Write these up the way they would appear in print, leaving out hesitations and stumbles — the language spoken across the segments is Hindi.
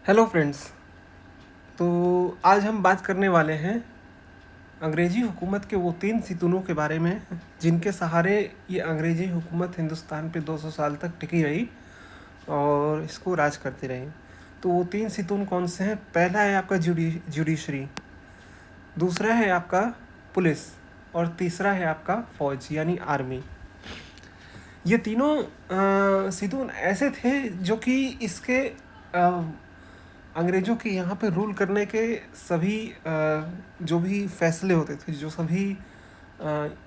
Hello friends. तो आज हम बात करने वाले हैं अंग्रेज़ी हुकूमत के वो 3 सितूनों के बारे में जिनके सहारे ये अंग्रेज़ी हुकूमत हिंदुस्तान पे 200 साल तक टिकी रही और इसको राज करती रही। तो वो 3 सितून कौन से हैं? पहला है आपका जुडिशरी, दूसरा है आपका पुलिस और तीसरा है आपका फ़ौज यानी आर्मी। ये तीनों सितून ऐसे थे जो कि इसके अंग्रेज़ों के यहाँ पे रूल करने के सभी जो भी फैसले होते थे, जो सभी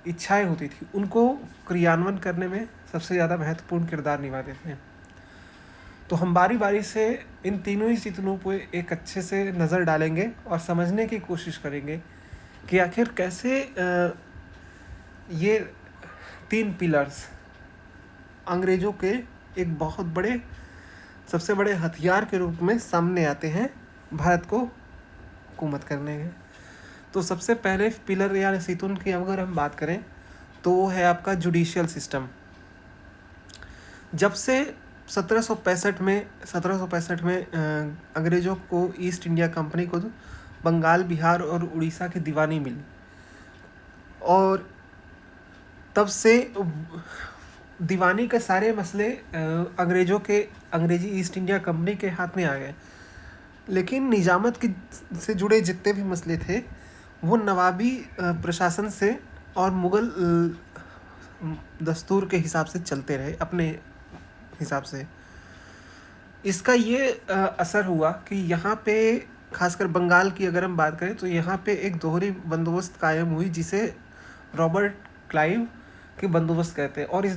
इच्छाएं होती थी, उनको क्रियान्वयन करने में सबसे ज़्यादा महत्वपूर्ण किरदार निभाते थे। तो हम बारी बारी से इन तीनों ही सितूनों पे एक अच्छे से नज़र डालेंगे और समझने की कोशिश करेंगे कि आखिर कैसे ये 3 पिलर्स अंग्रेज़ों के एक बहुत बड़े सबसे बड़े हथियार के रूप में सामने आते हैं भारत को हुकूमत करने के। तो सबसे पहले पिलर या सितून की अगर हम बात करें तो वो है आपका जुडिशियल सिस्टम। जब से 1765 में अंग्रेज़ों को ईस्ट इंडिया कंपनी को बंगाल, बिहार और उड़ीसा की दीवानी मिली और तब से दीवानी के सारे मसले अंग्रेज़ी ईस्ट इंडिया कंपनी के हाथ में आ गए। लेकिन निजामत की से जुड़े जितने भी मसले थे वो नवाबी प्रशासन से और मुग़ल दस्तूर के हिसाब से चलते रहे अपने हिसाब से। इसका ये असर हुआ कि यहाँ पे खासकर बंगाल की अगर हम बात करें तो यहाँ पे एक दोहरी बंदोबस्त कायम हुई जिसे रॉबर्ट क्लाइव के बंदोबस्त कहते हैं। और इस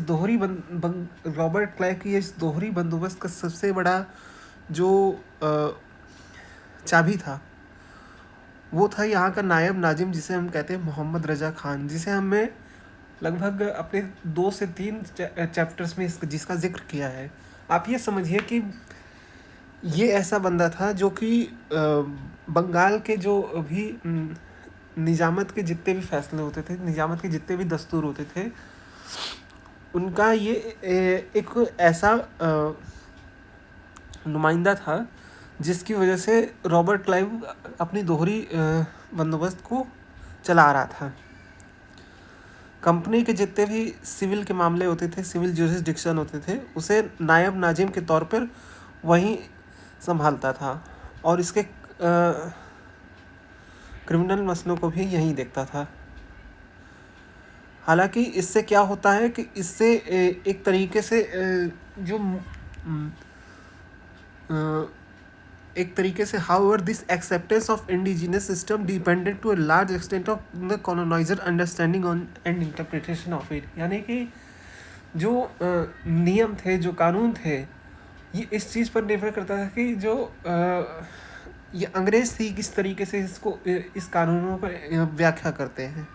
रॉबर्ट क्लाइव की इस दोहरी बंदोबस्त का सबसे बड़ा जो चाबी था वो था यहाँ का नायब नाजिम, जिसे हम कहते हैं मोहम्मद रजा खान, जिसे हमें लगभग अपने 2 से 3 चैप्टर्स में जिसका जिक्र किया है। आप ये समझिए कि ये ऐसा बंदा था जो कि बंगाल के जो भी निजामत के जितने भी फैसले होते थे, निजामत के जितने भी दस्तूर होते थे, उनका ये एक ऐसा नुमाइंदा था जिसकी वजह से रॉबर्ट क्लाइव अपनी दोहरी बंदोबस्त को चला रहा था। कंपनी के जितने भी सिविल के मामले होते थे, सिविल ज्यूरिसडिक्शन होते थे, उसे नायब नाजिम के तौर पर वही संभालता था और इसके क्रिमिनल मसलों को भी यही देखता था। हालांकि इससे क्या होता है कि इससे एक तरीके से जो एक तरीके से however this acceptance of indigenous system depended to a large extent of the colonizer understanding on and interpretation of it। यानी कि जो नियम थे, जो कानून थे, ये इस चीज़ पर निर्भर करता था कि जो ये अंग्रेज़ थी किस तरीके से इस कानूनों पर व्याख्या करते हैं।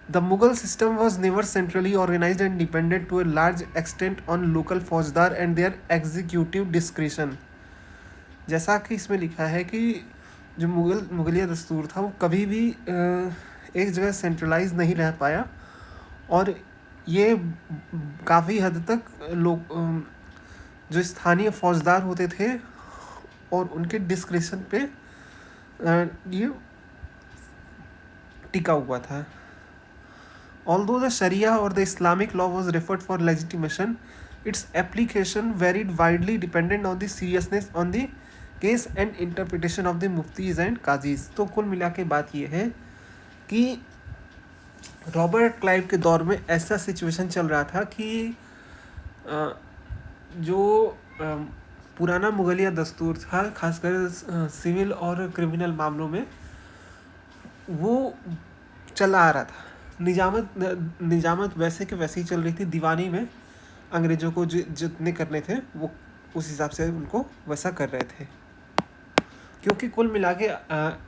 The Mughal system was never centrally organized and depended to a large extent on local फौजदार and their executive discretion। जैसा कि इसमें लिखा है कि जो मुगलिया दस्तूर था वो कभी भी एक जगह सेंट्रलाइज नहीं रह पाया और ये काफ़ी हद तक लोग जो स्थानीय फौजदार होते थे और उनके डिस्क्रिप्शन पे ये टिका हुआ था। Although the Sharia or the Islamic law was referred for legitimation, its application varied widely dependent on the seriousness on the case and interpretation of the muftis and qazis। तो कुल मिला के बात ये है कि रॉबर्ट क्लाइव के दौर में ऐसा सिचुएशन चल रहा था कि जो पुराना मुगलिया दस्तूर था, खासकर सिविल और क्रिमिनल मामलों में, वो चला आ रहा था। निजामत वैसे के वैसे ही चल रही थी। दीवानी में अंग्रेज़ों को जितने करने थे वो उस हिसाब से उनको वैसा कर रहे थे, क्योंकि कुल मिला के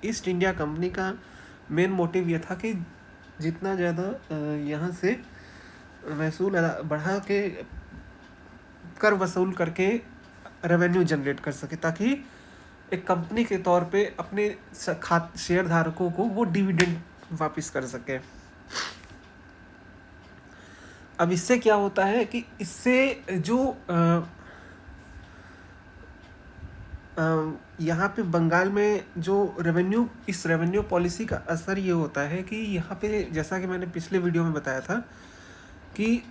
ईस्ट इंडिया कंपनी का मेन मोटिव ये था कि जितना ज़्यादा यहाँ से महसूल बढ़ा के कर वसूल करके रेवेन्यू जनरेट कर सके, ताकि एक कंपनी के तौर पे अपने शेयर धारकों को वो डिविडेंड वापस कर सके। अब इससे क्या होता है कि इससे जो यहाँ पे बंगाल में जो इस रेवेन्यू पॉलिसी का असर ये होता है कि यहाँ पे, जैसा कि मैंने पिछले वीडियो में बताया था, कि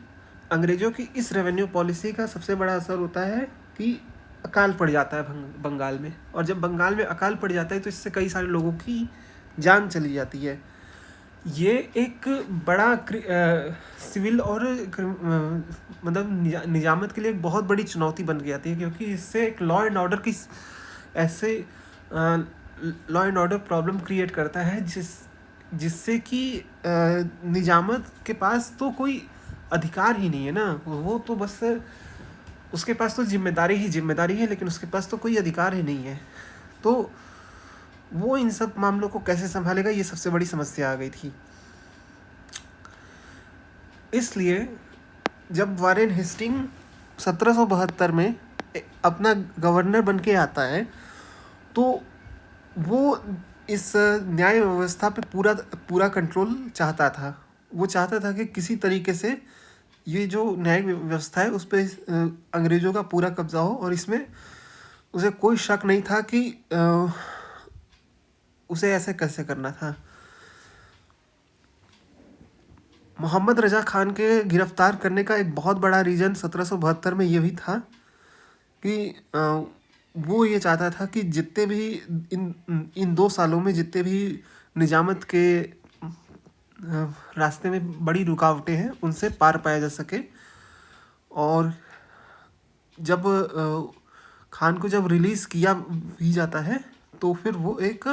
अंग्रेज़ों की इस रेवेन्यू पॉलिसी का सबसे बड़ा असर होता है कि अकाल पड़ जाता है बंगाल में। और जब बंगाल में अकाल पड़ जाता है तो इससे कई सारे लोगों की जान चली जाती है। ये एक बड़ा सिविल और मतलब निजामत के लिए एक बहुत बड़ी चुनौती बन जाती है, क्योंकि इससे एक लॉ एंड ऑर्डर की ऐसे law and order problem create करता है जिससे कि निजामत के पास तो कोई अधिकार ही नहीं है ना। वो तो बस उसके पास तो जिम्मेदारी है, लेकिन उसके पास तो कोई अधिकार ही नहीं है। तो वो इन सब मामलों को कैसे संभालेगा, ये सबसे बड़ी समस्या आ गई थी। इसलिए जब वारेन हेस्टिंग 1772 में अपना गवर्नर बन के आता है, तो वो इस न्याय व्यवस्था पे पूरा कंट्रोल चाहता था। वो चाहता था कि किसी तरीके से ये जो न्याय व्यवस्था है उस पर अंग्रेज़ों का पूरा कब्जा हो, और इसमें उसे कोई शक नहीं था कि उसे ऐसे कैसे करना था। मोहम्मद रजा खान के गिरफ्तार करने का एक बहुत बड़ा रीज़न 1772 में ये भी था कि वो ये चाहता था कि जितने भी इन 2 सालों में जितने भी निजामत के रास्ते में बड़ी रुकावटें हैं उनसे पार पाया जा सके। और जब खान को जब रिलीज़ किया भी जाता है तो फिर वो एक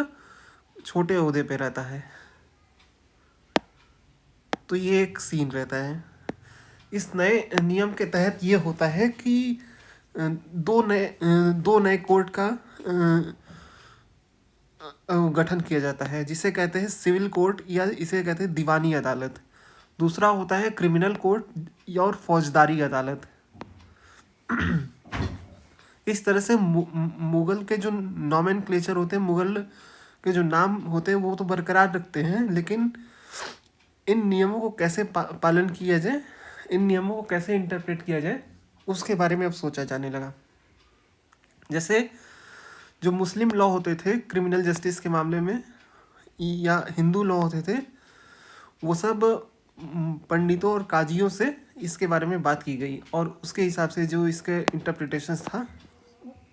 छोटे ओहदे पे रहता है। तो ये एक सीन रहता है। इस नए नियम के तहत ये होता है कि दो नए कोर्ट का गठन किया जाता है, जिसे कहते हैं सिविल कोर्ट या इसे कहते हैं दीवानी अदालत। दूसरा होता है क्रिमिनल कोर्ट और फौजदारी अदालत। इस तरह से मुगल के जो नॉमेनक्लेचर होते हैं, मुगल के जो नाम होते हैं वो तो बरकरार रखते हैं, लेकिन इन नियमों को कैसे पालन किया जाए, इन नियमों को कैसे इंटरप्रेट किया जाए, उसके बारे में अब सोचा जाने लगा। जैसे जो मुस्लिम लॉ होते थे क्रिमिनल जस्टिस के मामले में, या हिंदू लॉ होते थे, वो सब पंडितों और काजियों से इसके बारे में बात की गई, और उसके हिसाब से जो इसके इंटरप्रिटेशंस था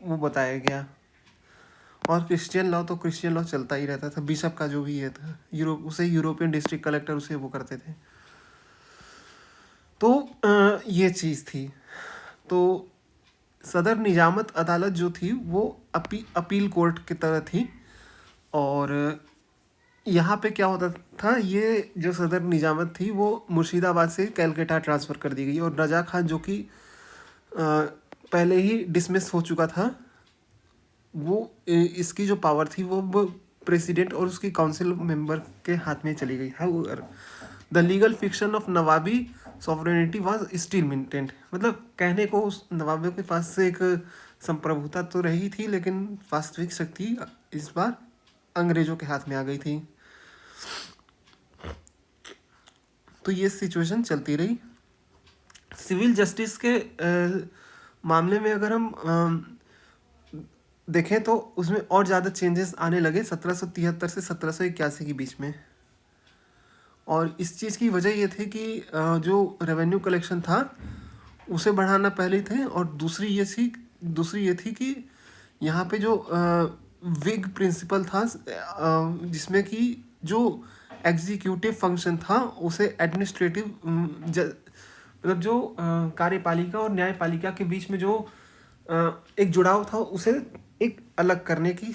वो बताया गया। और क्रिश्चियन लॉ तो क्रिश्चियन लॉ चलता ही रहता था, बिशप का जो भी ये था, उसे यूरोपियन डिस्ट्रिक्ट कलेक्टर उसे वो करते थे। तो ये चीज़ थी। तो सदर निजामत अदालत जो थी वो अपील कोर्ट की तरह थी। और यहाँ पे क्या होता था, ये जो सदर निजामत थी वो मुर्शिदाबाद से कलकत्ता ट्रांसफ़र कर दी गई, और रजा खान जो कि पहले ही डिसमिस हो चुका था, वो इसकी जो पावर थी वो प्रेसिडेंट और उसकी काउंसिल मेंबर के हाथ में चली गई। However the legal fiction of Nawabi sovereignty was still maintained. मतलब कहने को उस नवाबों के पास से एक संप्रभुता तो रही थी, लेकिन वास्तविक शक्ति इस बार अंग्रेज़ों के हाथ में आ गई थी। तो ये सिचुएशन चलती रही। सिविल जस्टिस के मामले में अगर हम देखें तो उसमें और ज़्यादा चेंजेस आने लगे 1773 से 1781 के बीच में। और इस चीज़ की वजह ये थी कि जो रेवेन्यू कलेक्शन था उसे बढ़ाना पहले थे, और दूसरी ये थी कि यहाँ पे जो विग प्रिंसिपल था, जिसमें कि जो एग्जीक्यूटिव फंक्शन था उसे एडमिनिस्ट्रेटिव मतलब जो कार्यपालिका और न्यायपालिका के बीच में जो एक जुड़ाव था उसे एक अलग करने की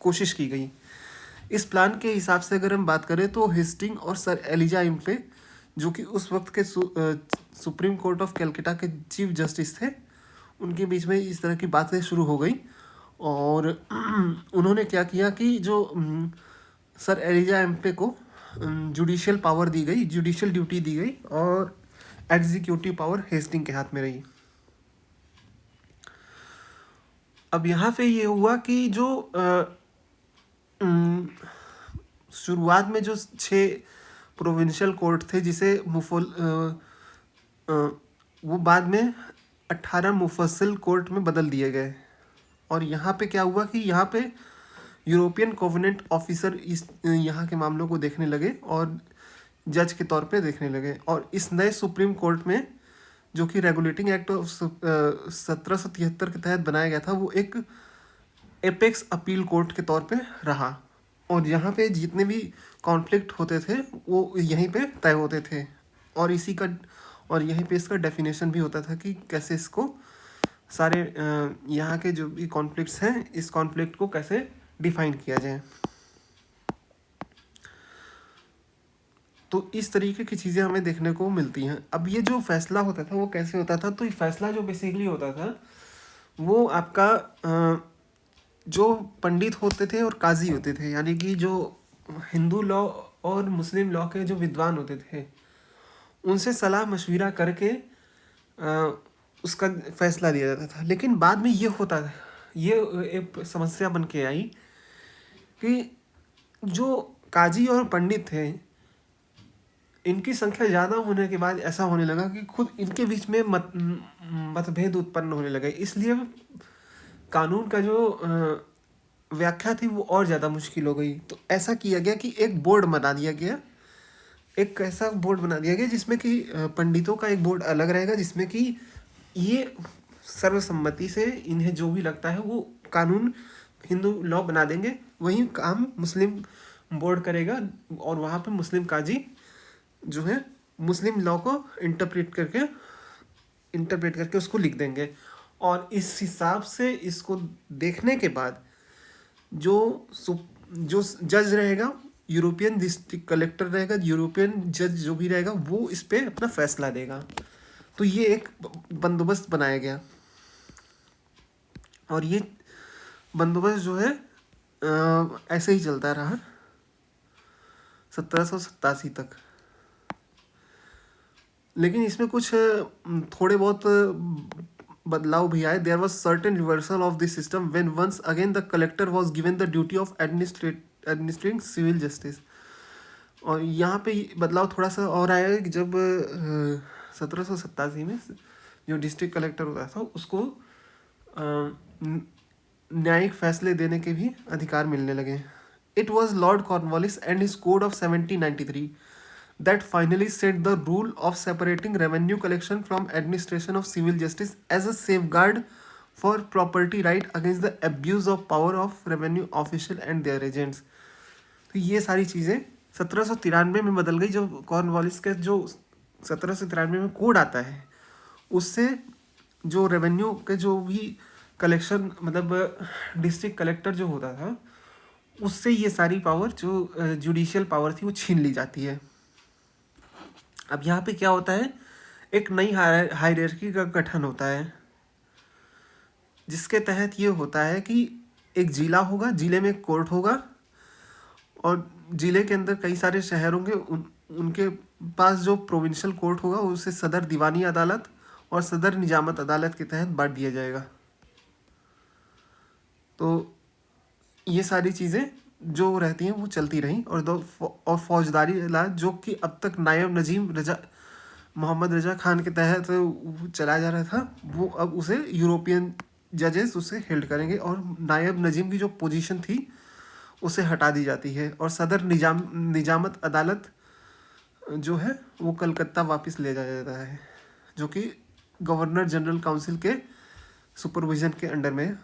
कोशिश की गई। इस प्लान के हिसाब से अगर हम बात करें तो हेस्टिंग और सर एलिजा इम्पले, जो कि उस वक्त के सुप्रीम कोर्ट ऑफ कलकत्ता के चीफ जस्टिस थे, उनके बीच में इस तरह की बातें शुरू हो गई। और उन्होंने क्या किया कि जो सर एलिजा इम्पले को जुडिशियल पावर दी गई, जुडिशियल ड्यूटी दी गई, और एग्जीक्यूटिव पावर हेस्टिंग के हाथ में रही। अब यहाँ पे ये हुआ कि जो शुरुआत में जो 6 प्रोविंशियल कोर्ट थे, जिसे वो बाद में 18 मुफस्सिल कोर्ट में बदल दिए गए। और यहाँ पे क्या हुआ कि यहाँ पे यूरोपियन कोवेनेंट ऑफिसर इस यहाँ के मामलों को देखने लगे और जज के तौर पे देखने लगे, और इस नए सुप्रीम कोर्ट में जो कि रेगुलेटिंग एक्ट ऑफ 1773 के तहत बनाया गया था, वो एक एपेक्स अपील कोर्ट के तौर पे रहा, और यहाँ पे जितने भी कॉन्फ्लिक्ट होते थे वो यहीं पे तय होते थे, और इसी का और यहीं पे इसका डेफिनेशन भी होता था कि कैसे इसको सारे यहाँ के जो भी कॉन्फ्लिक्ट्स हैं, इस कॉन्फ्लिक्ट को कैसे डिफाइन किया जाए। तो इस तरीके की चीज़ें हमें देखने को मिलती हैं। अब ये जो फैसला होता था वो कैसे होता था, तो ये फैसला जो बेसिकली होता था वो आपका जो पंडित होते थे और काजी होते थे, यानी कि जो हिंदू लॉ और मुस्लिम लॉ के जो विद्वान होते थे, उनसे सलाह मशविरा करके उसका फैसला लिया जाता था। लेकिन बाद में ये होता था, ये एक समस्या बन के आई कि जो काजी और पंडित थे, इनकी संख्या ज़्यादा होने के बाद ऐसा होने लगा कि खुद इनके बीच में मतभेद उत्पन्न होने लगे, इसलिए कानून का जो व्याख्या थी वो और ज़्यादा मुश्किल हो गई। तो ऐसा किया गया कि एक बोर्ड बना दिया गया, एक ऐसा बोर्ड बना दिया गया जिसमें कि पंडितों का एक बोर्ड अलग रहेगा, जिसमें कि ये सर्वसम्मति से इन्हें जो भी लगता है वो कानून हिंदू लॉ बना देंगे, वही काम मुस्लिम बोर्ड करेगा, और वहाँ पे मुस्लिम काजी जो है मुस्लिम लॉ को इंटरप्रेट करके उसको लिख देंगे। और इस हिसाब से इसको देखने के बाद जो जज रहेगा, यूरोपियन डिस्ट्रिक्ट कलेक्टर रहेगा, यूरोपियन जज जो भी रहेगा, वो इस पे अपना फैसला देगा। तो ये एक बंदोबस्त बनाया गया, और ये बंदोबस्त जो है ऐसे ही चलता रहा 1787 तक। लेकिन इसमें कुछ थोड़े बहुत बदलाव भी आए। There was certain reversal of this system when once again the collector was given the duty of administrating civil justice. और यहाँ पे बदलाव थोड़ा सा और आया कि जब 1787 में जो डिस्ट्रिक्ट कलेक्टर होता था उसको न्यायिक फैसले देने के भी अधिकार मिलने लगे। It was Lord Cornwallis and his code of 1793 that finally set the rule of separating revenue collection from administration of civil justice as a safeguard for property right against the abuse of power of revenue official and their agents। तो ये सारी चीज़ें 1793 में बदल गई। जो कॉर्नवालिस का जो 1793 में कोड आता है, उससे जो रेवेन्यू के जो भी कलेक्शन, मतलब डिस्ट्रिक्ट कलेक्टर जो होता था, उससे ये सारी पावर जो जुडिशियल पावर थी वो छीन ली जाती है। अब यहाँ पे क्या होता है, एक नई हायरार्की का गठन होता है, जिसके तहत ये होता है कि एक जिला होगा, जिले में एक कोर्ट होगा, और जिले के अंदर कई सारे शहर होंगे, उनके पास जो प्रोविंशियल कोर्ट होगा उसे सदर दीवानी अदालत और सदर निजामत अदालत के तहत बांट दिया जाएगा। तो ये सारी चीज़ें जो रहती हैं वो चलती रहीं, और फौजदारी इलाज जो कि अब तक नायब नजीम मोहम्मद रजा खान के तहत चलाया जा रहा था, वो अब उसे यूरोपियन जजेस उसे हेल्ड करेंगे, और नायब नजीम की जो पोजीशन थी उसे हटा दी जाती है, और सदर निजामत अदालत जो है वो कलकत्ता वापस ले जाया जाता है, जो कि गवर्नर जनरल काउंसिल के सुपरविजन के अंडर में,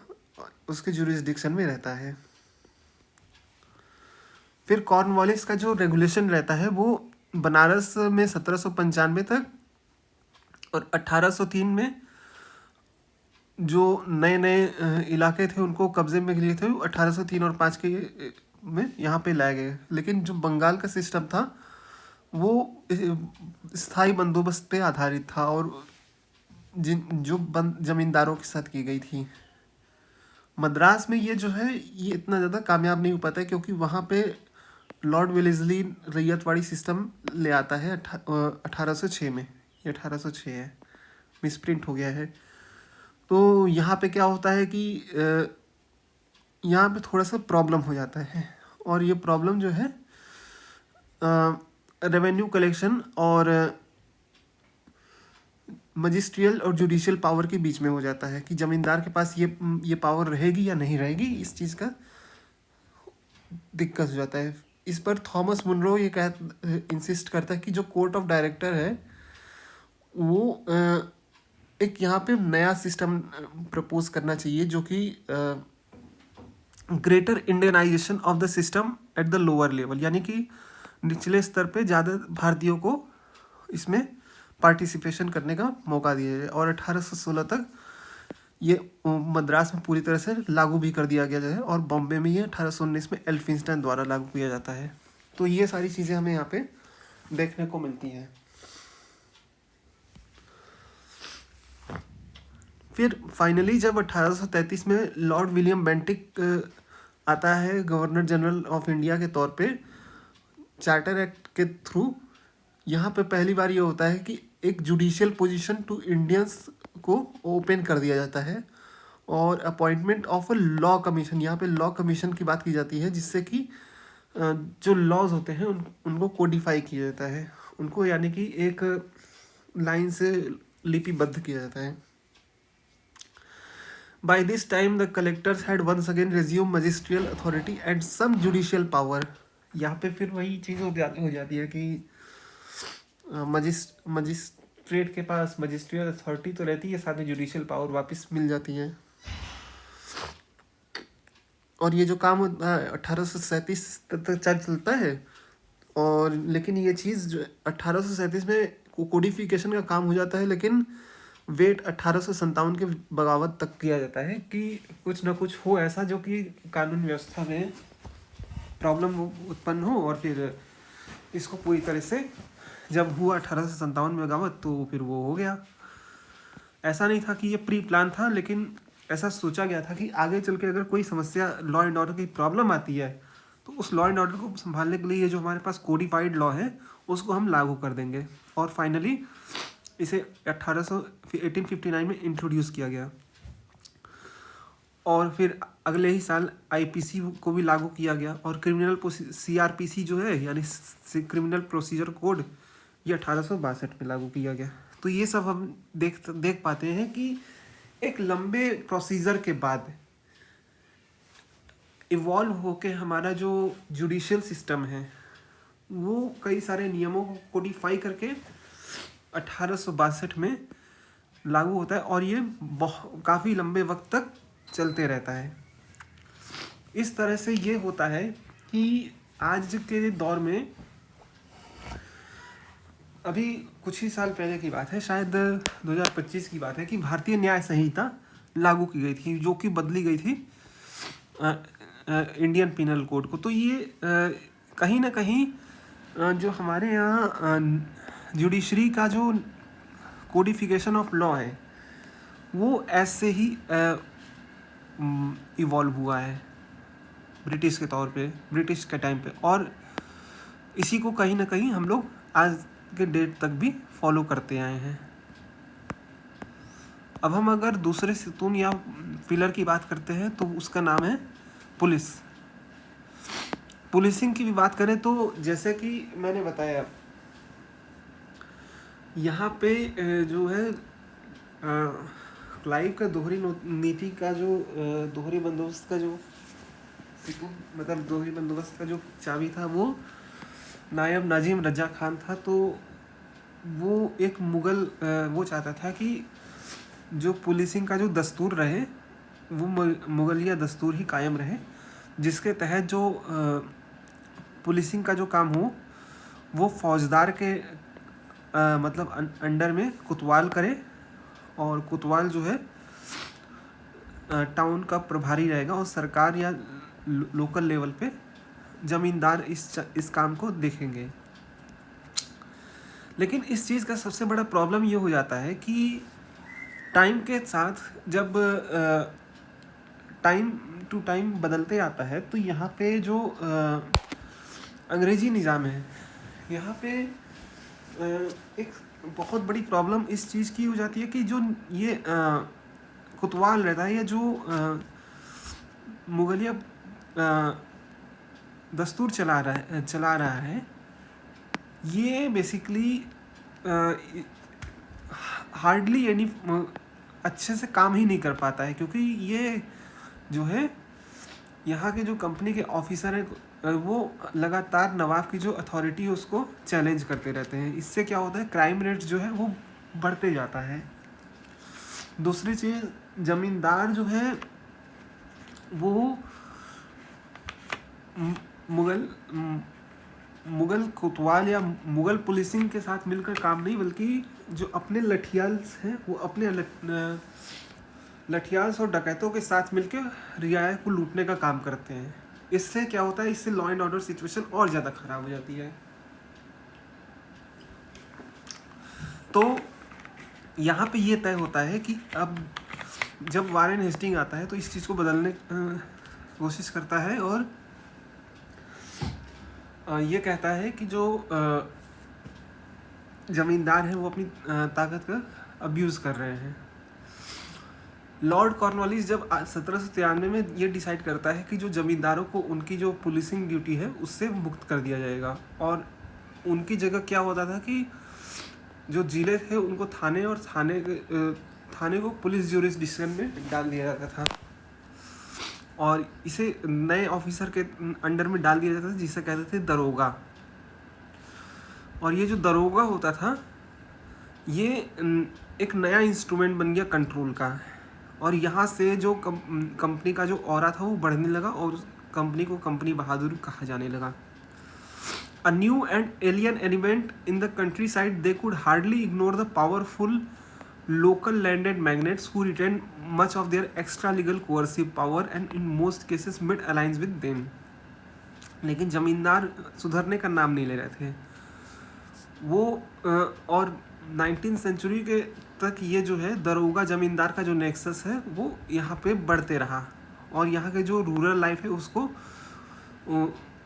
उसके जुरिस्डिक्शन में रहता है। फिर कॉर्नवालिस का जो रेगुलेशन रहता है वो बनारस में 1795 तक, और 1803 में जो नए नए इलाके थे उनको कब्जे में लिए थे, 1803 और 5 के में यहाँ पे लाए गए। लेकिन जो बंगाल का सिस्टम था वो स्थायी बंदोबस्त पे आधारित था, और जो जमींदारों के साथ की गई थी। मद्रास में ये जो है ये इतना ज़्यादा कामयाब नहीं हो पाता है, क्योंकि वहाँ पे लॉर्ड वेलेस्ली रैयतवाड़ी सिस्टम ले आता है 1806 में, ये 1806 है, मिसप्रिंट हो गया है। तो यहाँ पे क्या होता है कि यहाँ पे थोड़ा सा प्रॉब्लम हो जाता है, और ये प्रॉब्लम जो है रेवेन्यू कलेक्शन और मजिस्ट्रियल और जुडिशियल पावर के बीच में हो जाता है कि जमींदार के पास ये पावर रहेगी या नहीं रहेगी, इस चीज़ का दिक्कत हो जाता है। इस पर थॉमस मुनरो ये इंसिस्ट करता है कि जो कोर्ट ऑफ डायरेक्टर है वो एक यहाँ पे नया सिस्टम प्रपोज करना चाहिए जो कि greater Indianisation of the system at the lower level, यानी कि निचले स्तर पे ज़्यादा भारतीयों को इसमें पार्टिसिपेशन करने का मौका दिया जाए। और 1816 तक ये मद्रास में पूरी तरह से लागू भी कर दिया गया है और बॉम्बे में ये 1819 में एल्फिंस्टन द्वारा लागू किया जाता है। तो ये सारी चीज़ें हमें यहाँ पे देखने को मिलती हैं। फिर फाइनली जब 1833 में लॉर्ड विलियम बेंटिक आता है गवर्नर जनरल ऑफ इंडिया के तौर पे चार्टर एक्ट के थ्रू, यहाँ पे पहली बार ये होता है कि एक जुडिशियल पोजीशन टू इंडियंस को ओपन कर दिया जाता है और appointment of a law commission, यहाँ पे लॉ कमीशन की बात की जाती है जिससे कि जो लॉज होते हैं उनको कोडिफाई किया जाता है, उनको यानी कि एक लाइन से लिपिबद्ध किया जाता है। By this time the collectors had once again resumed magisterial authority and some judicial power। यहाँ पे फिर वही चीज़ हो जाती है कि मजिस्ट्रेट के पास मजिस्ट्रियल अथॉरिटी तो रहती है, साथ में जुडिशियल पावर वापस मिल जाती है। और ये जो काम 1837 तक चलता है और लेकिन ये चीज़ जो 1837 में कोडिफिकेशन का काम हो जाता है, लेकिन वेट 1857 के बगावत तक किया जाता है कि कुछ ना कुछ हो ऐसा जो कि कानून व्यवस्था में प्रॉब्लम उत्पन्न हो, और फिर इसको पूरी तरह से जब हुआ 1857 में बगावत तो फिर वो हो गया। ऐसा नहीं था कि ये प्री प्लान था, लेकिन ऐसा सोचा गया था कि आगे चल के अगर कोई समस्या लॉ एंड ऑर्डर की प्रॉब्लम आती है तो उस लॉ एंड ऑर्डर को संभालने के लिए ये जो हमारे पास कोडिफाइड लॉ है उसको हम लागू कर देंगे। और फाइनली इसे 1859 में इंट्रोड्यूस किया गया और फिर अगले ही साल आईपीसी को भी लागू किया गया और क्रिमिनल सीआरपीसी जो है यानी क्रिमिनल प्रोसीजर कोड ये 1862 में लागू किया गया। तो ये सब हम देख पाते हैं कि एक लंबे प्रोसीजर के बाद इवॉल्व होके हमारा जो जुडिशियल सिस्टम है वो कई सारे नियमों को कोडिफाई करके 1862 में लागू होता है और ये काफ़ी लंबे वक्त तक चलते रहता है। इस तरह से ये होता है कि आज के दौर में, अभी कुछ ही साल पहले की बात है, शायद 2025 की बात है, कि भारतीय न्याय संहिता लागू की गई थी जो कि बदली गई थी इंडियन पिनल कोड को। तो ये कहीं ना कहीं जो हमारे यहाँ जुडिशरी का जो कोडिफिकेशन ऑफ लॉ है वो ऐसे ही इवॉल्व हुआ है ब्रिटिश के तौर पे, ब्रिटिश के टाइम पे, और इसी को कहीं ना कहीं हम लोग आज के डेट तक भी फॉलो करते आए हैं। अब हम अगर दूसरे सतून या पिलर की बात करते हैं तो उसका नाम है पुलिस। पुलिसिंग की भी बात करें तो जैसे कि मैंने बताया यहाँ पे जो है क्लाइव का दोहरी नीति का जो दोहरी बंदोबस्त का जो मतलब दोहरी बंदोबस्त का जो चाबी था वो नायब नाजिम रजा खान था। तो वो एक मुगल वो चाहता था कि जो पुलिसिंग का जो दस्तूर रहे वो मुगलिया दस्तूर ही कायम रहे, जिसके तहत जो पुलिसिंग का जो काम हो वो फौजदार के मतलब अंडर में कोतवाल करे, और कोतवाल जो है टाउन का प्रभारी रहेगा और सरकार या लोकल लेवल पे ज़मींदार इस काम को देखेंगे। लेकिन इस चीज़ का सबसे बड़ा प्रॉब्लम ये हो जाता है कि टाइम के साथ जब टाइम टू टाइम बदलते आता है तो यहाँ पे जो अंग्रेज़ी निज़ाम है यहाँ पे एक बहुत बड़ी प्रॉब्लम इस चीज़ की हो जाती है कि जो ये कोतवाल रहता है या जो मुगलिया दस्तूर चला रहा है ये बेसिकली हार्डली यानी अच्छे से काम ही नहीं कर पाता है, क्योंकि ये जो है यहाँ के जो कंपनी के ऑफिसर हैं वो लगातार नवाब की जो अथॉरिटी है उसको चैलेंज करते रहते हैं। इससे क्या होता है, क्राइम रेट जो है वो बढ़ते जाता है। दूसरी चीज़, जमींदार जो है वो मुगल कोतवाल या मुगल पुलिसिंग के साथ मिलकर काम नहीं, बल्कि जो अपने लठियाल्स हैं वो अपने लठियाल्स और डकैतों के साथ मिलकर रियाया को लूटने का काम करते हैं। इससे क्या होता है, इससे लॉ एंड ऑर्डर सिचुएशन और ज़्यादा खराब हो जाती है। तो यहाँ पे ये तय होता है कि अब जब वारेन हेस्टिंग आता है तो इस चीज़ को बदलने कोशिश करता है और ये कहता है कि जो ज़मींदार हैं वो अपनी ताकत का अब्यूज़ कर रहे हैं। लॉर्ड कॉर्नवालिस जब 1793 में ये डिसाइड करता है कि जो ज़मींदारों को उनकी जो पुलिसिंग ड्यूटी है उससे मुक्त कर दिया जाएगा, और उनकी जगह क्या होता था कि जो जिले थे उनको थाने और थाने को पुलिस ज्यूरिसडिक्शन में डाल दिया जाता था, और इसे नए ऑफिसर के अंडर में डाल दिया जाता था जिसे कहते थे दरोगा। और ये जो दरोगा होता था ये एक नया इंस्ट्रूमेंट बन गया कंट्रोल का, और यहाँ से जो कंपनी का जो ऑरा था वो बढ़ने लगा और कंपनी को कंपनी बहादुर कहा जाने लगा। A new and alien element in the countryside, they could hardly ignore the powerful local landed magnates who retained much of their extra legal coercive power and in most cases made alliance with them. लेकिन जमींदार सुधरने का नाम नहीं ले रहे थे वो, और 19th सेंचुरी के तक ये जो है दरोगा जमींदार का जो नेक्सस है वो यहाँ पे बढ़ते रहा, और यहाँ के जो रूरल लाइफ है उसको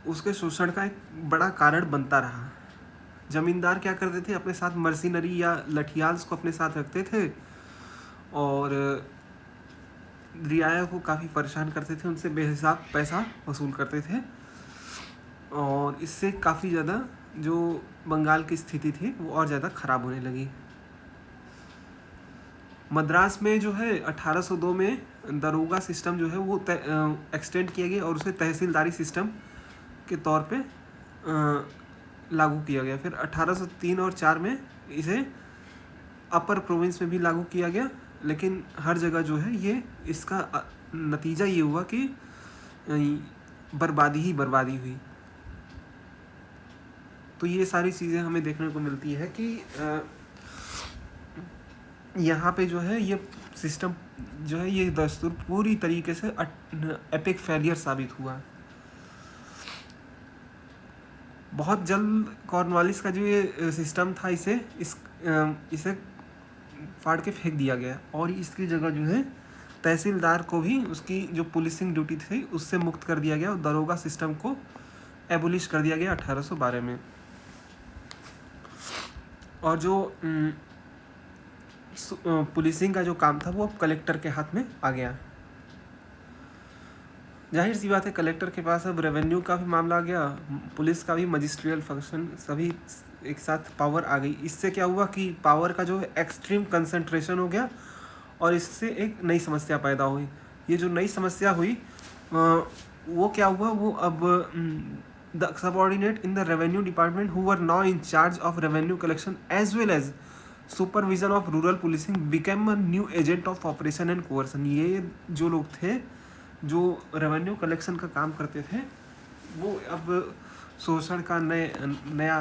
उसके शोषण का एक बड़ा कारण बनता रहा। जमींदार क्या करते थे, अपने साथ मर्सिनरी या लठियाल्स को अपने साथ रखते थे और रियाया को काफ़ी परेशान करते थे, उनसे बेहिसाब पैसा वसूल करते थे, और इससे काफ़ी ज़्यादा जो बंगाल की स्थिति थी वो और ज़्यादा ख़राब होने लगी। मद्रास में जो है 1802 में दरोगा सिस्टम जो है वो एक्सटेंड किया गया और उसे तहसीलदारी सिस्टम के तौर पे लागू किया गया। फिर 1803 और 4 में इसे अपर प्रोविंस में भी लागू किया गया, लेकिन हर जगह जो है ये इसका नतीजा ये हुआ कि बर्बादी ही बर्बादी हुई। तो ये सारी चीज़ें हमें देखने को मिलती है कि यहाँ पे जो है ये सिस्टम जो है ये दस्तूर पूरी तरीके से एपिक फेलियर साबित हुआ। बहुत जल्द कॉर्नवालिस का जो ये सिस्टम था इसे फाड़ के फेंक दिया गया, और इसकी जगह जो है तहसीलदार को भी उसकी जो पुलिसिंग ड्यूटी थी उससे मुक्त कर दिया गया और दरोगा सिस्टम को एबोलिश कर दिया गया 1812 में। और जो पुलिसिंग का जो काम था वो अब कलेक्टर के हाथ में आ गया। जाहिर सी बात है कलेक्टर के पास अब रेवेन्यू का भी मामला आ गया, पुलिस का भी, मजिस्ट्रियल फंक्शन सभी एक साथ पावर आ गई। इससे क्या हुआ कि पावर का जो एक्सट्रीम कंसंट्रेशन हो गया और इससे एक नई समस्या पैदा हुई। ये जो नई समस्या हुई वो क्या हुआ, वो अब the subordinate in the revenue department who were now in charge of revenue collection as well as supervision of rural policing became a new agent of operation and coercion. ये जो लोग थे जो रेवेन्यू कलेक्शन का काम करते थे वो अब शोषण का नया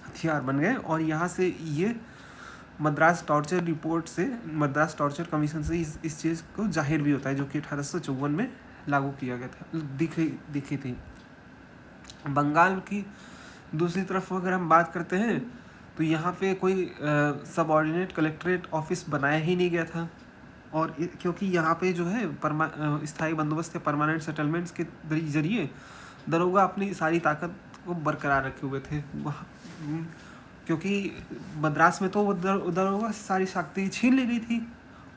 हथियार बन गए, और यहाँ से ये मद्रास टॉर्चर रिपोर्ट से, मद्रास टॉर्चर कमीशन से इस चीज़ को जाहिर भी होता है, जो कि 1854 में लागू किया गया था, दिखी थी। बंगाल की दूसरी तरफ अगर हम बात करते हैं तो यहाँ पे कोई सबऑर्डिनेट कलेक्ट्रेट ऑफिस बनाया ही नहीं गया था, और क्योंकि यहाँ पे जो है स्थायी बंदोबस्त या परमानेंट सेटलमेंट्स के जरिए दरोगा अपनी सारी ताकत को बरकरार रखे हुए थे। क्योंकि मद्रास में तो दरोगा सारी शक्ति छीन ली गई थी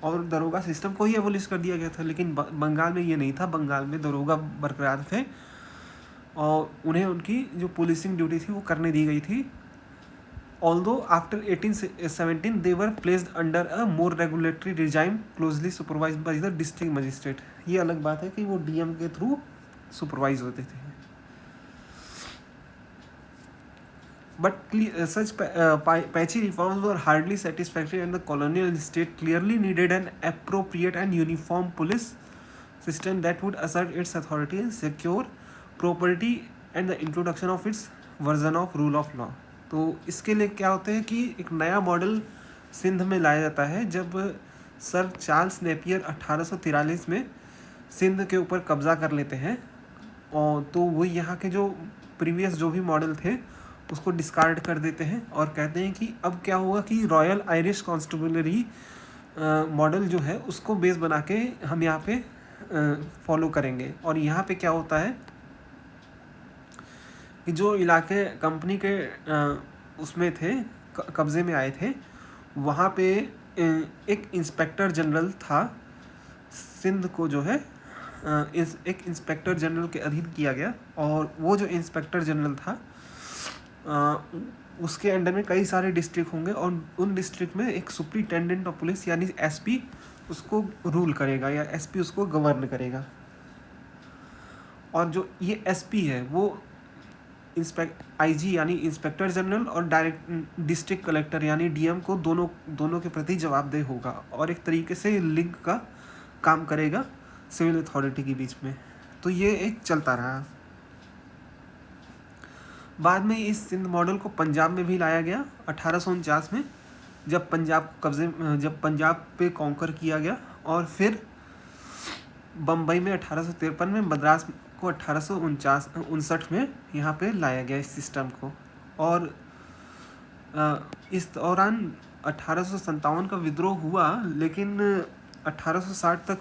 और दरोगा सिस्टम को ही एबोलिश कर दिया गया था, लेकिन बंगाल में ये नहीं था। बंगाल में दरोगा बरकरार थे और उन्हें उनकी जो पुलिसिंग ड्यूटी थी वो करने दी गई थी, although after 1817 they were placed under a more regulatory regime closely supervised by the district magistrate. ये अलग बात है कि वो डीएम के थ्रू सुपरवाइज होते थे. But such patchy reforms were hardly satisfactory, and the colonial state clearly needed an appropriate and uniform police system that would assert its authority, secure property, and the introduction of its version of rule of law. तो इसके लिए क्या होता है कि एक नया मॉडल सिंध में लाया जाता है जब सर चार्ल्स नेपियर 1843 में सिंध के ऊपर कब्जा कर लेते हैं. और तो वो यहाँ के जो प्रीवियस जो भी मॉडल थे उसको डिस्कार्ड कर देते हैं और कहते हैं कि अब क्या होगा कि रॉयल आयरिश कॉन्स्टेबलरी मॉडल जो है उसको बेस बना के हम यहाँ पे फॉलो करेंगे. और यहाँ पे क्या होता है कि जो इलाके कंपनी के उसमें थे, कब्ज़े में आए थे, वहाँ पे एक इंस्पेक्टर जनरल था. सिंध को जो है एक इंस्पेक्टर जनरल के अधीन किया गया. और वो जो इंस्पेक्टर जनरल था उसके अंडर में कई सारे डिस्ट्रिक्ट होंगे और उन डिस्ट्रिक्ट में एक सुप्रिटेंडेंट ऑफ पुलिस यानी एसपी उसको रूल करेगा या एसपी उसको गवर्न और जो ये एसपी है वो आईजी यानी इंस्पेक्टर जनरल और डायरेक्ट डिस्ट्रिक्ट कलेक्टर यानी डीएम को दोनों के प्रति जवाबदेह होगा और एक तरीके से लिंक का काम करेगा सिविल अथॉरिटी के बीच में. तो ये एक चलता रहा. बाद में इस सिंध मॉडल को पंजाब में भी लाया गया 1849 में, जब पंजाब पे कॉन्कर किया गया. और फिर बम्बई में 1853 में, मद्रास को 1859 में यहाँ पे लाया गया इस सिस्टम को. और इस दौरान 1857 का विद्रोह हुआ, लेकिन 1860 में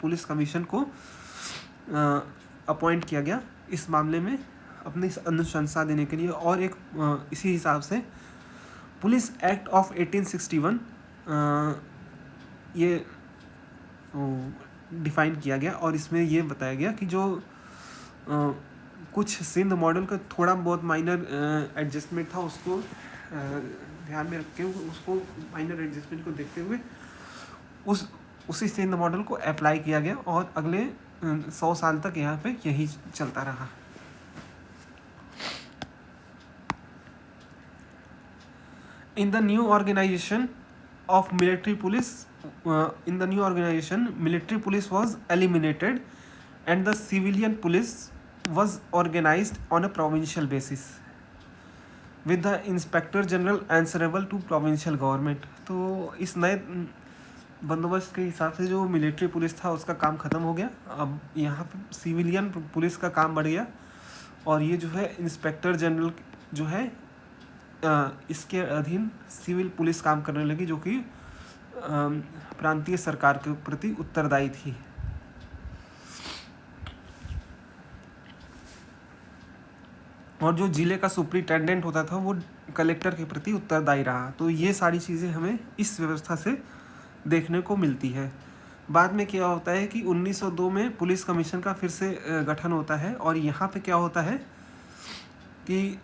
पुलिस कमीशन को अपॉइंट किया गया इस मामले में अपनी अनुशंसा देने के लिए. और एक इसी हिसाब से पुलिस एक्ट ऑफ 1861 ये डिफ़ाइन किया गया और इसमें ये बताया गया कि जो कुछ सिंध मॉडल का थोड़ा बहुत माइनर एडजस्टमेंट था उसको ध्यान में रख के उसको माइनर एडजस्टमेंट को देखते हुए उसी सिंध मॉडल को अप्लाई किया गया और अगले 100 साल तक यहाँ पे यही चलता रहा. In the new organization of military police, military police was eliminated and the civilian police was organized on a provincial basis with the inspector general answerable to provincial government. तो इस नए बंदोबस्त के हिसाब से जो मिलिट्री पुलिस था उसका काम ख़त्म हो गया. अब यहाँ पे सिविलियन पुलिस का काम बढ़ गया और ये जो है इंस्पेक्टर जनरल जो है इसके अधीन सिविल पुलिस काम करने लगी जो कि प्रांतीय सरकार के प्रति उत्तरदायी थी. और जो जिले का सुप्रिटेंडेंट होता था वो कलेक्टर के प्रति उत्तरदायी रहा. तो ये सारी चीज़ें हमें इस व्यवस्था से देखने को मिलती है. बाद में क्या होता है कि 1902 में पुलिस कमीशन का फिर से गठन होता है और यहाँ पे क्या होता है कि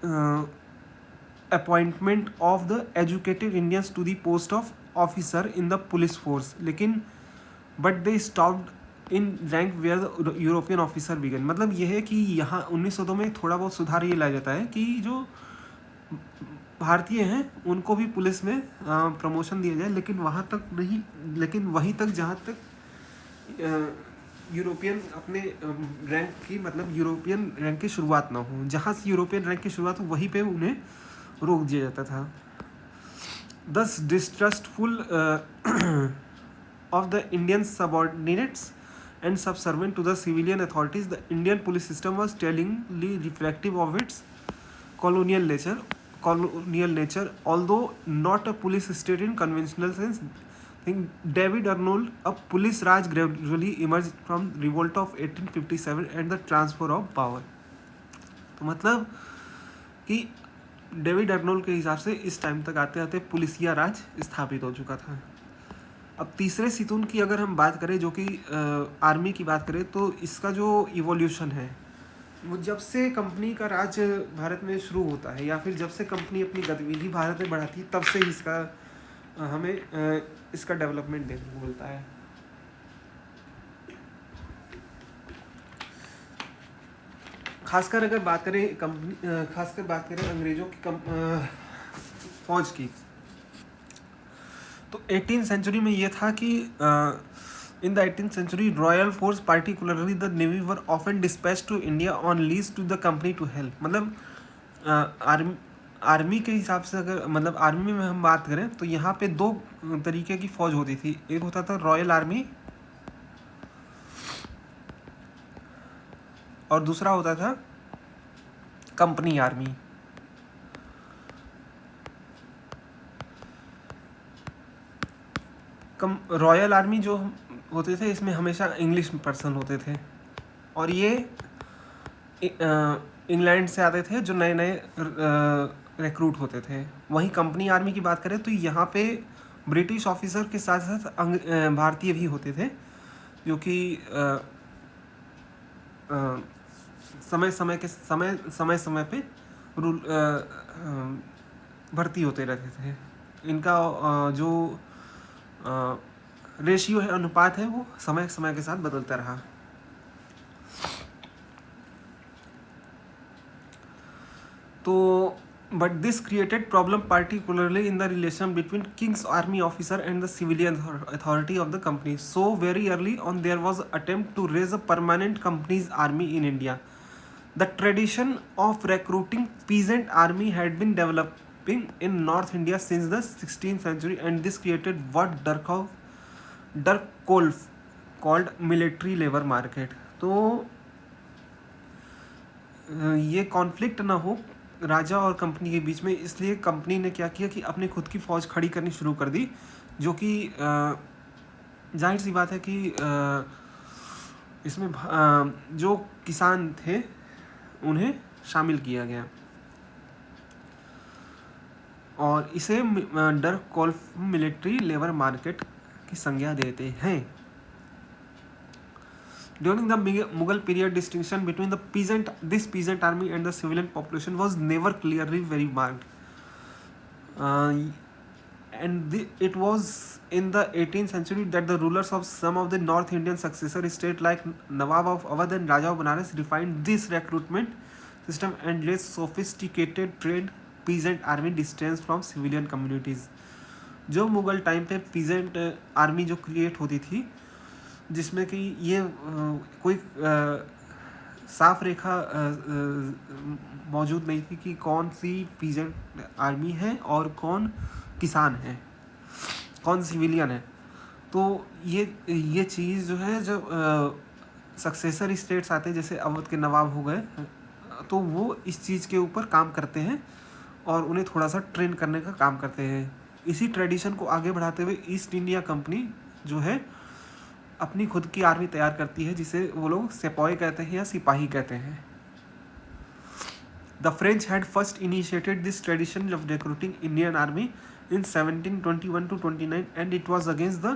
appointment of the educated Indians to the post of officer in the police force, लेकिन but they stopped in rank where the European officer began. मतलब यह है कि यहाँ 1902 में थोड़ा बहुत सुधार ये लाया जाता है कि जो भारतीय हैं उनको भी पुलिस में प्रमोशन दिया जाए, लेकिन वहाँ तक नहीं, लेकिन वहीं तक जहाँ तक यूरोपियन अपने रैंक की मतलब यूरोपियन रैंक की शुरुआत ना हो. जहाँ से यूरोपियन रैंक की शुरुआत हो वहीं पे उन्हें रोक दिया जाता था. Thus distrustful of the Indian subordinates and subservient to the civilian authorities, the Indian police system was tellingly reflective of its colonial nature, although not a police state in conventional sense. I think David Arnold, a police raj gradually emerged from revolt of 1857 and the transfer of power. तो मतलब कि डेविड अर्नोल्ड के हिसाब से इस टाइम तक आते आते पुलिसिया राज स्थापित हो चुका था. अब तीसरे सितून की अगर हम बात करें जो कि आर्मी की बात करें तो इसका जो इवोल्यूशन है वो जब से कंपनी का राज भारत में शुरू होता है या फिर जब से कंपनी अपनी गतिविधि भारत में बढ़ाती है, तब से इसका हमें इसका डेवलपमेंट देखने को मिलता है। खासकर अगर बात करें खासकर बात करें अंग्रेजों की फौज की, तो 18th सेंचुरी में ये था कि in the 18th century royal force particularly the navy were often dispatch to India on lease to the company to help. मतलब आर्मी के हिसाब से अगर मतलब आर्मी में हम बात करें तो यहाँ पे दो तरीके की फौज होती थी। एक होता था रॉयल आर्मी और दूसरा होता था कंपनी आर्मी। रॉयल आर्मी जो होते थे इसमें हमेशा इंग्लिश पर्सन होते थे और ये इंग्लैंड से आते थे जो नए नए रिक्रूट होते थे। वहीं कंपनी आर्मी की बात करें तो यहाँ पे ब्रिटिश ऑफिसर के साथ साथ भारतीय भी होते थे जो कि समय समय पे रूल भर्ती होते रहते थे। इनका जो रेशियो है, अनुपात है, वो समय समय के साथ बदलता रहा। तो but this created problem particularly in the relation between kings army officer and the civilian authority of the company. So very early on there was attempt to raise a permanent companies army in India. The tradition of recruiting peasant army had been developing in North India since the 16th century, and this created what Durkholf called military labor market. तो ये कॉन्फ्लिक्ट ना हो राजा और कंपनी के बीच में, इसलिए कंपनी ने क्या किया कि अपनी खुद की फौज खड़ी करनी शुरू कर दी, जो कि जाहिर सी बात है कि इसमें जो किसान थे उन्हें शामिल किया गया और इसे डर्कहोल्फ मिलिट्री लेबर मार्केट की संज्ञा देते हैं। During the Mughal period, distinction between this peasant army and the civilian population was never clearly very marked. It was in the 18th century that the rulers of some of the North Indian successor states like Nawab of Awadh and Raja of Banaras refined this recruitment system and less sophisticated trained peasant army distinct from civilian communities. जो मुगल टाइम पे पीजेंट आर्मी जो क्रिएट होती थी, जिसमें कि ये कोई साफ रेखा मौजूद नहीं थी कि कौन सी पीजेंट आर्मी है और कौन किसान है, कौन सिविलियन है। तो ये चीज़ जो है, जब सक्सेसर स्टेट्स आते हैं जैसे अवध के नवाब हो गए, तो वो इस चीज़ के ऊपर काम करते हैं और उन्हें थोड़ा सा ट्रेन करने का काम करते हैं। इसी ट्रेडिशन को आगे बढ़ाते हुए ईस्ट इंडिया कंपनी जो है अपनी खुद की आर्मी तैयार करती है, जिसे वो लोग सिपाही कहते हैं या सिपाही कहते हैं। The French had first initiated this tradition of recruiting Indian army in 1721 to 29, and it was against the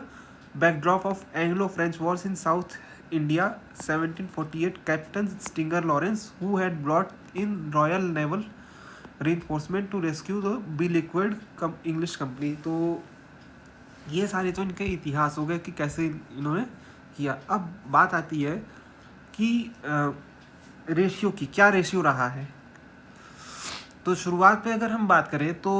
backdrop of Anglo-French wars in South India 1748. Captain Stinger Lawrence, who had brought in Royal Naval reinforcement to rescue the beleaguered English company. तो ये सारे तो इनके इतिहास हो गए कि कैसे इन्होंने किया। अब बात आती है कि रेशियो की, क्या रेशियो रहा है। तो शुरुआत पे अगर हम बात करें तो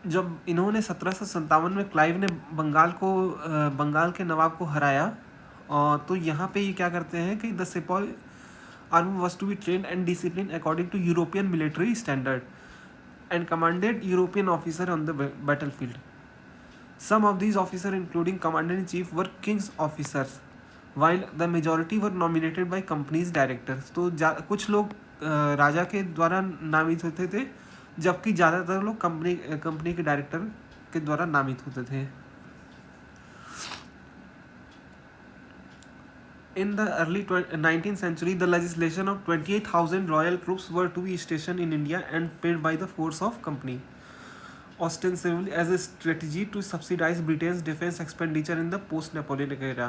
जब इन्होंने 1757 में क्लाइव ने बंगाल के नवाब को हराया, तो यहाँ पे ये क्या करते हैं कि the sipahi army was to be trained and discipline according to European military standard and commanded European officer on the battlefield. Some of these officers, including commander-in-chief, were king's officers, while the majority were nominated by company's directors. तो कुछ लोग राजा के द्वारा नामित होते थे, जबकि ज़्यादातर लोग कंपनी के डायरेक्टर के द्वारा नामित होते थे। In the early 19th century, the legislation of 28,000 royal troops were to be stationed in India and paid by the force of company, ostensibly as a strategy to subsidize Britain's defense expenditure in the post-Napoleonic era.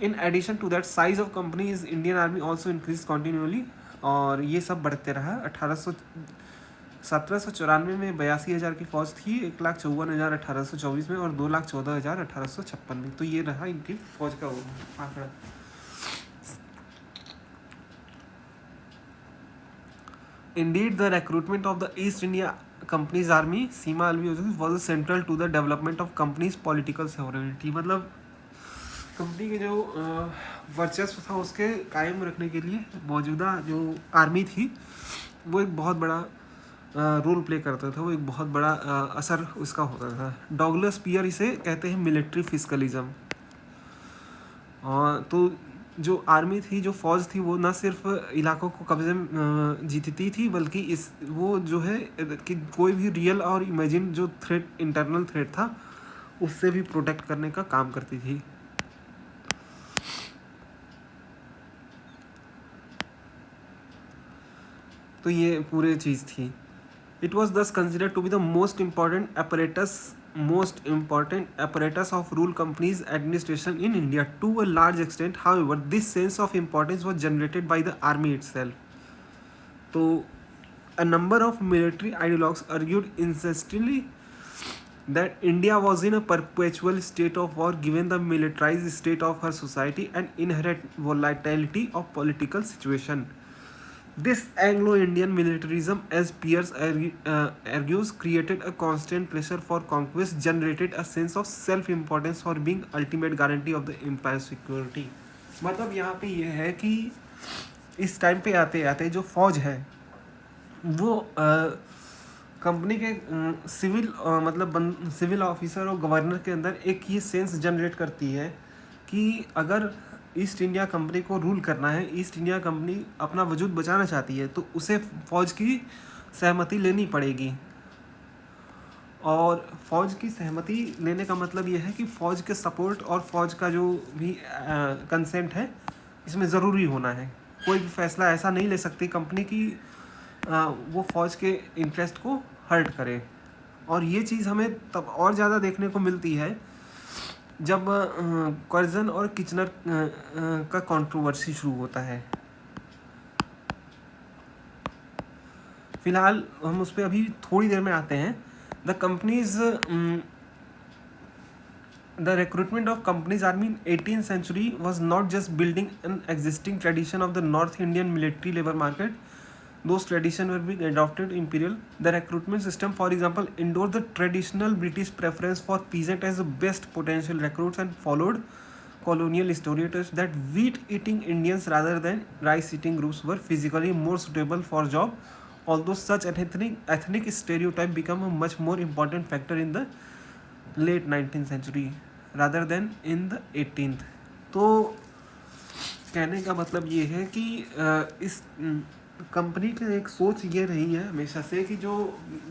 In addition to that size of companies Indian army also increase continuously, और ये सब बढ़ते रहा। 1794 में 82,000 की फौज थी, 1,54,000 1824 में, और 2,14,000 1856 में। तो ये रहा इनकी फौज का आंकड़ा। Indeed, the recruitment of the East India Company's army, Seema Alvi was central to the development of company's political sovereignty। मतलब कंपनी के जो वर्चस्व था उसके कायम रखने के लिए मौजूदा जो आर्मी थी वो एक बहुत बड़ा रोल प्ले करता था, वो एक बहुत बड़ा असर उसका होता था। डॉगलस पियर इसे कहते हैं मिलिट्री फिस्कलिज्म। तो जो आर्मी थी, जो फौज थी, वो ना सिर्फ इलाकों को कब्जे में जीतती थी, बल्कि इस वो जो है कि कोई भी रियल और इमेजिन जो थ्रेट, इंटरनल थ्रेट था, उससे भी प्रोटेक्ट करने का काम करती थी। तो ये पूरे चीज़ थी। It was thus considered to be the most important apparatus of rule companies administration in India. To a large extent, however, this sense of importance was generated by the army itself. So, a number of military ideologues argued incessantly that India was in a perpetual state of war given the militarized state of her society and inherent volatility of political situation. This Anglo-Indian militarism, as Pierce argues, created a constant pressure for conquest, generated a sense of self-importance for being ultimate guarantee of the empire's security. मतलब यहाँ पे ये है कि इस टाइम पे आते आते जो फौज है वो कंपनी के सिविल ऑफिसर और गवर्नर के अंदर एक ये सेंस जनरेट करती है कि अगर ईस्ट इंडिया कंपनी को रूल करना है, ईस्ट इंडिया कंपनी अपना वजूद बचाना चाहती है, तो उसे फ़ौज की सहमति लेनी पड़ेगी। और फ़ौज की सहमति लेने का मतलब ये है कि फ़ौज के सपोर्ट और फ़ौज का जो भी कंसेंट है इसमें ज़रूरी होना है। कोई भी फैसला ऐसा नहीं ले सकती कंपनी की वो फ़ौज के इंटरेस्ट को हर्ट करे। और ये चीज़ हमें तब और ज़्यादा देखने को मिलती है जब कर्जन और किचनर का कंट्रोवर्सी शुरू होता है। फिलहाल हम उस पर अभी थोड़ी देर में आते हैं। The companies The recruitment of companies army in 18th century was not just building an existing tradition of the North Indian military labor market. Those traditions were being adopted imperial. The recruitment system, for example, endorsed the traditional British preference for peasant as the best potential recruits and followed colonial stereotypes that wheat-eating Indians rather than rice-eating groups were physically more suitable for job. Although such ethnic stereotype became a much more important factor in the late 19th century rather than in the 18th. तो कहने का मतलब ये है कि इस कंपनी की एक सोच ये रही है हमेशा से कि जो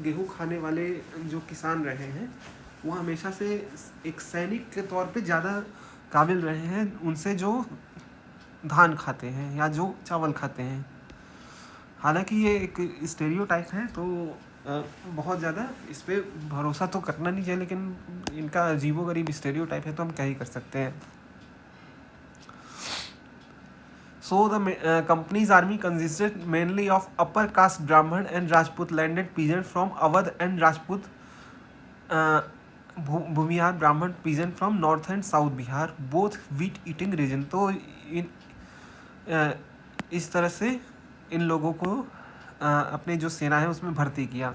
गेहूँ खाने वाले जो किसान रहे हैं वो हमेशा से एक सैनिक के तौर पे ज़्यादा काबिल रहे हैं उनसे जो धान खाते हैं या जो चावल खाते हैं। हालांकि ये एक स्टेरियोटाइप है, तो बहुत ज़्यादा इस पर भरोसा तो करना नहीं चाहिए, लेकिन इनका अजीबोगरीब स्टेरियोटाइप है तो हम क्या ही कर सकते हैं। So the company's army consisted mainly of upper caste Brahmin and Rajput landed peasant from Awadh and Rajput Bhumihar Brahmin peasant from North and South Bihar, both wheat eating region। तो इस तरह से इन लोगों को अपने जो सेना है उसमें भर्ती किया।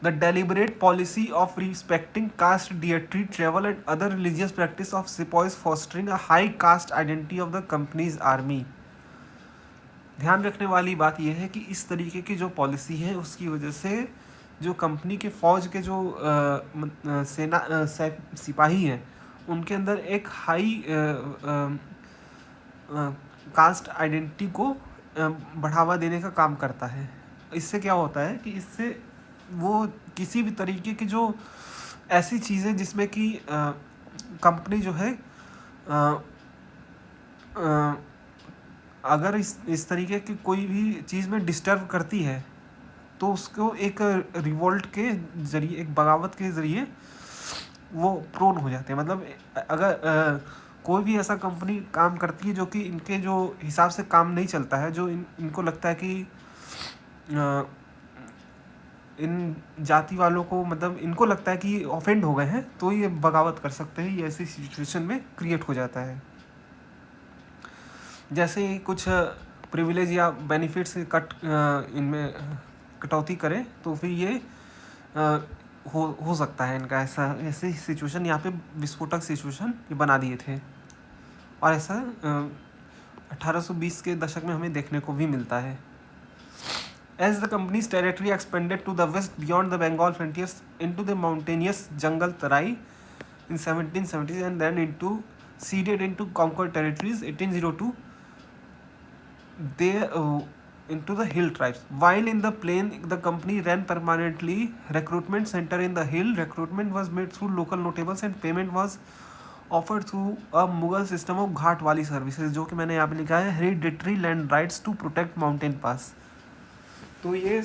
The deliberate policy of respecting caste, dietary, travel and other religious practice of sepoys fostering a high caste identity of the company's army। ध्यान रखने वाली बात यह है कि इस तरीके की जो पॉलिसी है उसकी वजह से जो कंपनी के फौज के जो सिपाही हैं उनके अंदर एक हाई कास्ट आइडेंटिटी को बढ़ावा देने का काम करता है। इससे क्या होता है कि इससे वो किसी भी तरीके की जो ऐसी चीज़ें जिसमें कि कंपनी जो है अगर इस तरीके की कोई भी चीज़ में डिस्टर्ब करती है तो उसको एक रिवोल्ट के ज़रिए, एक बगावत के ज़रिए वो प्रोन हो जाते हैं। मतलब अगर कोई भी ऐसा कंपनी काम करती है जो कि इनके जो हिसाब से काम नहीं चलता है, जो इनको लगता है कि इन जाति वालों को, मतलब इनको लगता है कि ऑफेंड हो गए हैं, तो ये बगावत कर सकते हैं। ये ऐसी सिचुएशन में क्रिएट हो जाता है। जैसे ही कुछ प्रिविलेज या बेनिफिट्स इनमें कटौती करें तो फिर ये हो सकता है इनका ऐसी सिचुएशन, यहाँ पे विस्फोटक सिचुएशन ये बना दिए थे। और ऐसा 1820 के दशक में हमें देखने को भी मिलता है। As the company's territory expanded to the west beyond the Bengal frontiers into the mountainous jungle Tarai in 1770s and then ceded into conquered territories 1802, they into the hill tribes. While in the plain, the company ran permanently recruitment center in the hill. Recruitment was made through local notables and payment was offered through a Mughal system of घाट वाली सर्विसेज, जो कि मैंने यहाँ पे लिखा है hereditary land rights to protect mountain pass. तो ये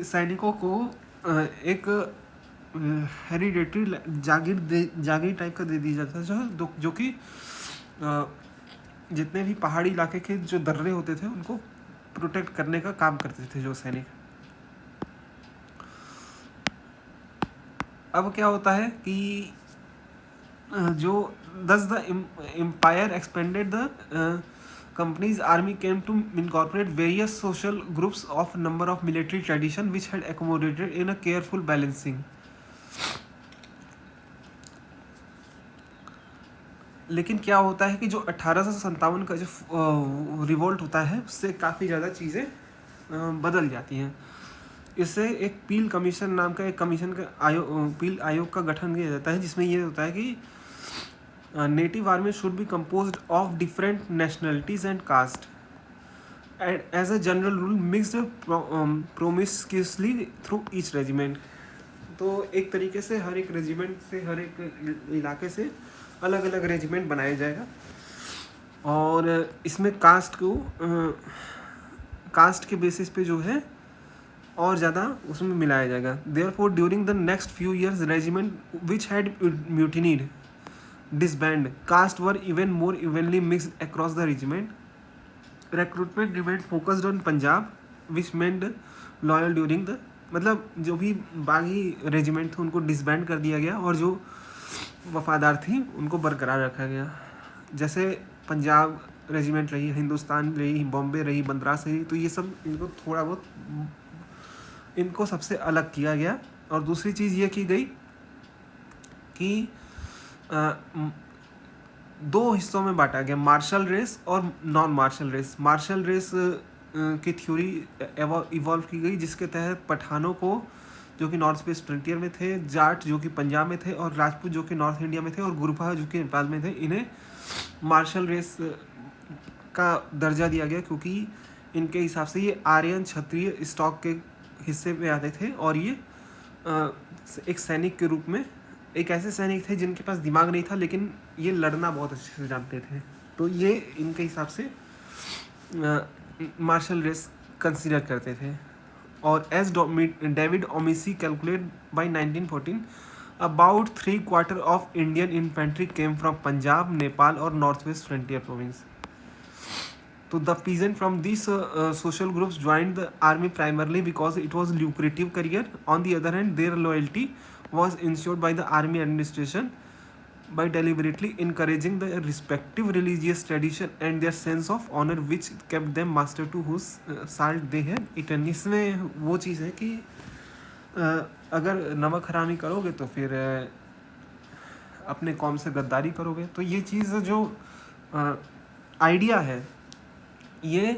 सैनिकों को एक हेरिडिटरी जागीर टाइप का दे दिया जाता है, जो कि जितने भी पहाड़ी इलाके के जो दर्रे होते थे उनको प्रोटेक्ट करने का काम करते थे जो सैनिक। अब क्या होता है कि जो thus the empire expanded, the company's army came to incorporate various social groups of number of military tradition which had accommodated in a careful balancing. लेकिन क्या होता है कि जो 1857 का जो रिवोल्ट होता है उससे काफ़ी ज़्यादा चीज़ें बदल जाती हैं। इससे एक पील कमीशन नाम का एक कमीशन का पील आयोग का गठन किया जाता है, जिसमें ये होता है कि native army should be composed of different nationalities and caste and as a general rule mixed promiscuously through each regiment. तो एक तरीके से हर एक रेजिमेंट से, हर एक इलाके से अलग अलग रेजिमेंट बनाया जाएगा और इसमें कास्ट के बेसिस पे जो है और ज़्यादा उसमें मिलाया जाएगा। Therefore during the next few years regiment which had mutinied disband, caste were even more evenly mixed across the regiment. Recruitment remained focused on Punjab, which meant loyal during the, मतलब जो भी बागी रेजिमेंट थे उनको डिसबैंड कर दिया गया और जो वफादार थी उनको बरकरार रखा गया। जैसे पंजाब रेजिमेंट रही, हिंदुस्तान रही, बॉम्बे रही, मद्रास रही, तो ये सब इनको थोड़ा बहुत इनको सबसे अलग किया गया। और दूसरी चीज़ ये की गई कि दो हिस्सों में बांटा गया, मार्शल रेस और non martial race. Martial race की थ्योरी इवॉल्व की गई, जिसके तहत पठानों को जो कि नॉर्थ वेस्ट फ्रंटियर में थे, जाट जो कि पंजाब में थे और राजपूत जो कि नॉर्थ इंडिया में थे और गुरपा जो कि नेपाल में थे, इन्हें मार्शल रेस का दर्जा दिया गया क्योंकि इनके हिसाब से ये आर्यन क्षत्रिय स्टॉक के हिस्से में आते थे और ये एक सैनिक के रूप में, एक ऐसे सैनिक थे जिनके पास दिमाग नहीं था लेकिन ये लड़ना बहुत अच्छे से जानते थे, तो ये इनके हिसाब से मार्शल रेस कंसीडर करते थे। और as David Omissi calculate by 1914 about 3/4 of Indian infantry came from Punjab, Nepal और नॉर्थ वेस्ट फ्रंटियर प्रोविंस। तो the peasant from these social groups joined the army primarily because it was lucrative career. On the other hand, their loyalty was ensured by the army administration by deliberately encouraging the respective religious tradition and their sense of honor which kept them master to whose salt they had eaten. इसमें वो चीज़ है कि अगर नमक हरामी करोगे तो फिर अपने कौम से गद्दारी करोगे। तो ये चीज़ जो आइडिया है ये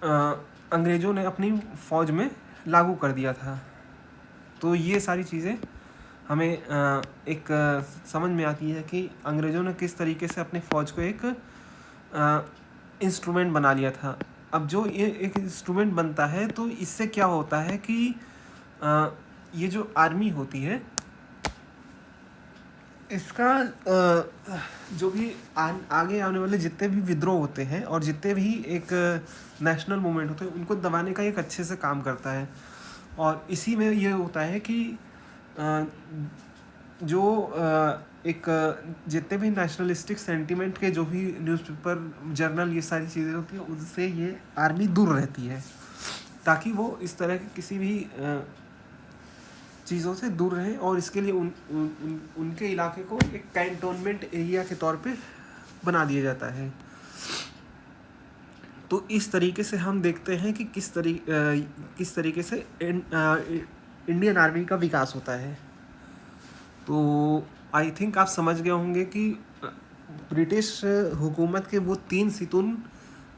अंग्रेज़ों ने अपनी फ़ौज में लागू कर दिया था। तो ये सारी चीज़ें हमें एक समझ में आती है कि अंग्रेज़ों ने किस तरीके से अपनी फ़ौज को एक इंस्ट्रूमेंट बना लिया था। अब जो ये एक इंस्ट्रूमेंट बनता है तो इससे क्या होता है कि ये जो आर्मी होती है इसका जो भी आगे आने वाले जितने भी विद्रोह होते हैं और जितने भी एक नेशनल मूवमेंट होते हैं उनको दबाने का एक अच्छे से काम करता है। और इसी में ये होता है कि जो एक जितने भी नेशनलिस्टिक सेंटिमेंट के जो भी न्यूज़पेपर जर्नल ये सारी चीज़ें होती हैं उनसे ये आर्मी दूर रहती है, ताकि वो इस तरह की किसी भी चीज़ों से दूर रहें। और इसके लिए उनके इलाके को एक कैंटोनमेंट एरिया के तौर पे बना दिया जाता है। तो इस तरीके से हम देखते हैं कि किस तरीके से इंडियन आर्मी का विकास होता है। तो आई थिंक आप समझ गए होंगे कि ब्रिटिश हुकूमत के वो 3 सितून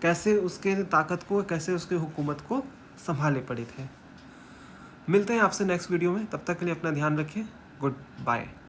कैसे उसके ताकत को, कैसे उसके हुकूमत को संभाले पड़े थे। मिलते हैं आपसे नेक्स्ट वीडियो में, तब तक के लिए अपना ध्यान रखिए। Good bye.